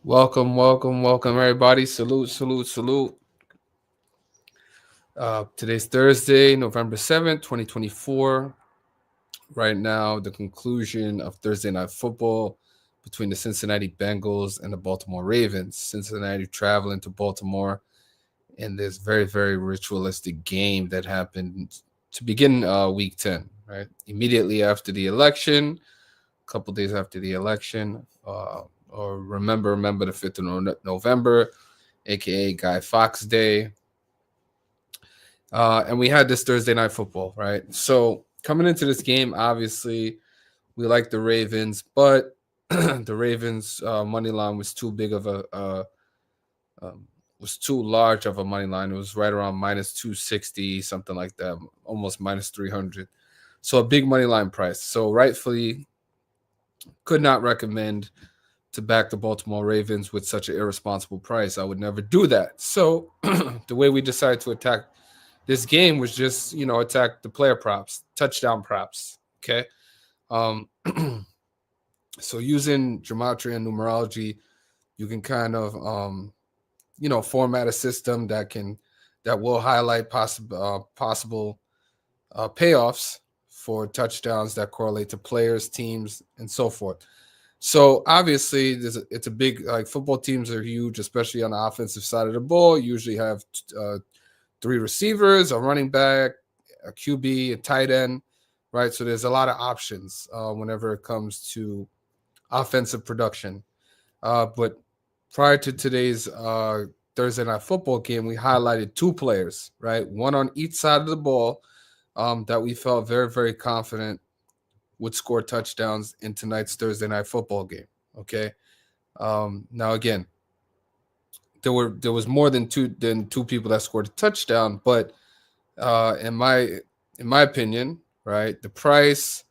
Welcome, everybody. Salute. Today's Thursday, November 7th, 2024. Right now, the conclusion of Thursday Night Football between the Cincinnati Bengals and the Baltimore Ravens. Cincinnati traveling to Baltimore in this very ritualistic game that happened to begin week 10, right? Immediately after the election, a couple days after the election, or remember the 5th of November, aka Guy Fawkes Day. And we had this Thursday Night Football, right? So coming into this game, obviously we like the Ravens, but the Ravens money line was too big of a was too large of a money line. It was right around minus 260, something like that, almost minus 300. So a big money line price. So rightfully could not recommend to back the Baltimore Ravens with such an irresponsible price. I would never do that. So the way we decided to attack this game was just, attack the player props, touchdown props. Okay. Um, so using gematria and numerology, you can kind of, format a system that will highlight possible payoffs for touchdowns that correlate to players, teams, and so forth. So obviously, it's a big, like, football teams are huge, especially on the offensive side of the ball. Usually have three receivers, a running back, a QB, a tight end, right? So there's a lot of options whenever it comes to offensive production. But prior to today's Thursday Night Football game, we highlighted two players, right? One on each side of the ball that we felt very confident would score touchdowns in tonight's Thursday Night Football game. Okay. Now again, there was more than two people that scored a touchdown, but in my opinion, right, the price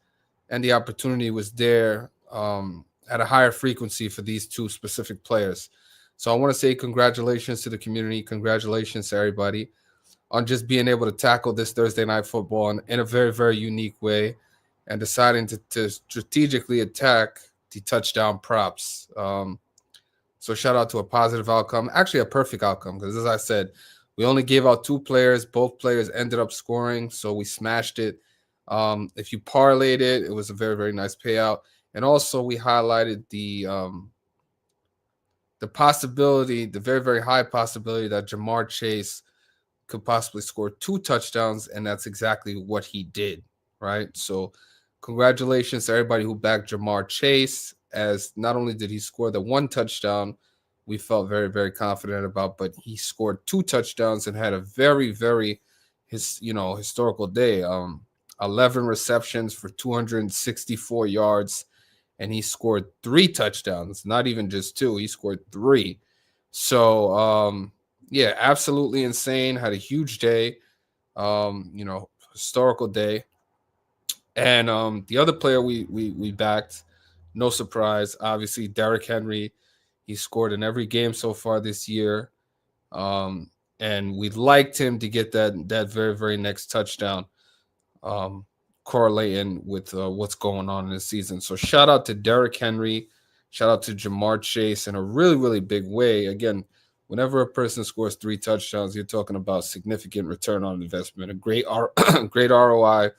and the opportunity was there at a higher frequency for these two specific players. So I want to say congratulations to the community, congratulations to everybody on just being able to tackle this Thursday Night Football in a very unique way and deciding to strategically attack the touchdown props. So shout out to a positive outcome, actually a perfect outcome, because as I said, we only gave out two players. Both players ended up scoring, so we smashed it. If you parlayed it, it was a very nice payout. And also we highlighted the possibility, the very high possibility that Jamar Chase could possibly score two touchdowns, and that's exactly what he did, right? So congratulations to everybody who backed Jamar Chase, as not only did he score the one touchdown we felt very confident about, but he scored two touchdowns and had a very historical day. 11 receptions for 264 yards, and he scored three touchdowns, not even just two, he scored three. So yeah, absolutely insane. Had a huge day, historical day. And the other player we backed, no surprise, obviously Derrick Henry. He scored in every game so far this year, and we liked him to get that very next touchdown, correlating with what's going on in the season. So shout out to Derrick Henry, shout out to Jamar Chase in a really big way. Again, whenever a person scores three touchdowns, you're talking about significant return on investment, a great ROI,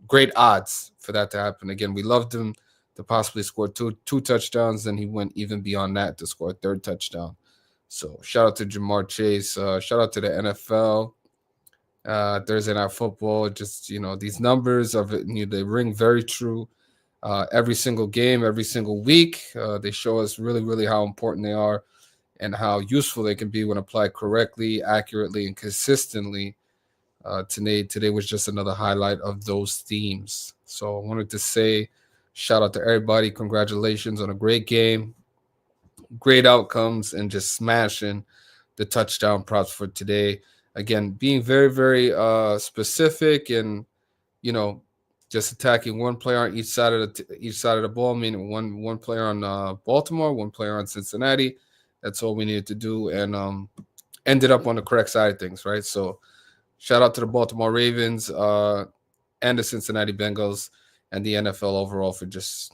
great odds for that to happen. Again, we loved him to possibly score two touchdowns, and he went even beyond that to score a third touchdown. So shout out to Jamar Chase. Shout out to the NFL. Thursday Night Football. Just, these numbers of it, they ring very true. Every single game, every single week, they show us really how important they are and how useful they can be when applied correctly, accurately, and consistently. Today was just another highlight of those themes. So I wanted to say shout out to everybody. Congratulations on a great game, great outcomes, and just smashing the touchdown props for today. Again, being very specific, and just attacking one player on each side of the ball, meaning one player on Baltimore, one player on Cincinnati. That's all we needed to do, and ended up on the correct side of things, right? So shout out to the Baltimore Ravens and the Cincinnati Bengals and the NFL overall for just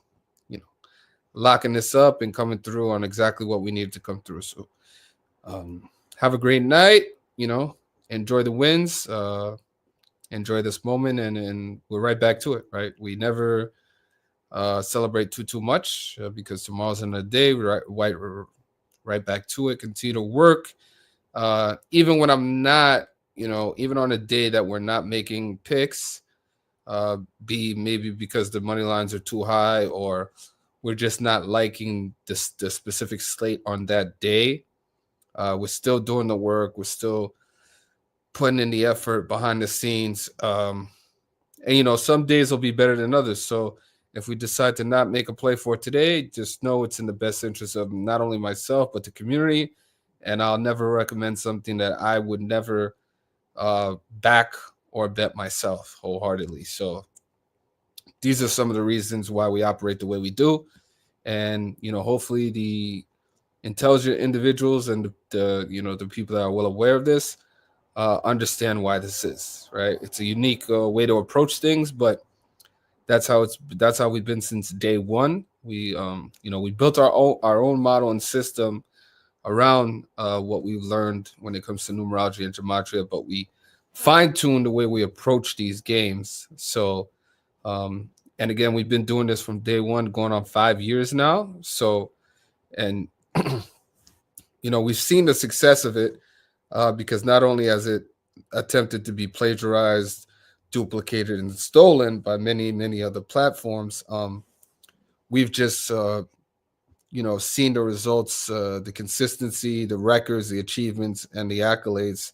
locking this up and coming through on exactly what we needed to come through. So have a great night. Enjoy the wins. Enjoy this moment, and we're right back to it. Right, we never celebrate too much because tomorrow's another day. We're right back to it. Continue to work, even when I'm not. Even on a day that we're not making picks, be maybe because the money lines are too high or we're just not liking the specific slate on that day. We're still doing the work. We're still putting in the effort behind the scenes. And some days will be better than others. So if we decide to not make a play for today, just know it's in the best interest of not only myself but the community. And I'll never recommend something that I would never back or bet myself wholeheartedly. So these are some of the reasons why we operate the way we do. And hopefully the intelligent individuals and the people that are well aware of this understand why this is, right. It's a unique way to approach things, but that's how we've been since day one. We built our own model and system around what we've learned when it comes to numerology and gematria, but we fine-tune the way we approach these games. So and again, we've been doing this from day one, going on 5 years now. So, and we've seen the success of it because not only has it attempted to be plagiarized, duplicated, and stolen by many other platforms, we've just seen the results, the consistency, the records, the achievements, and the accolades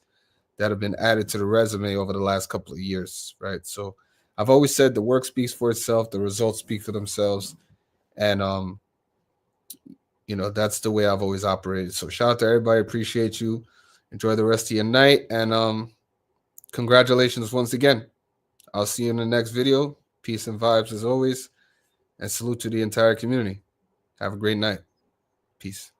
that have been added to the resume over the last couple of years, right? So I've always said the work speaks for itself, the results speak for themselves, and that's the way I've always operated. So shout out to everybody, appreciate you. Enjoy the rest of your night, and congratulations once again. I'll see you in the next video. Peace and vibes as always, and salute to the entire community. Have a great night. Peace.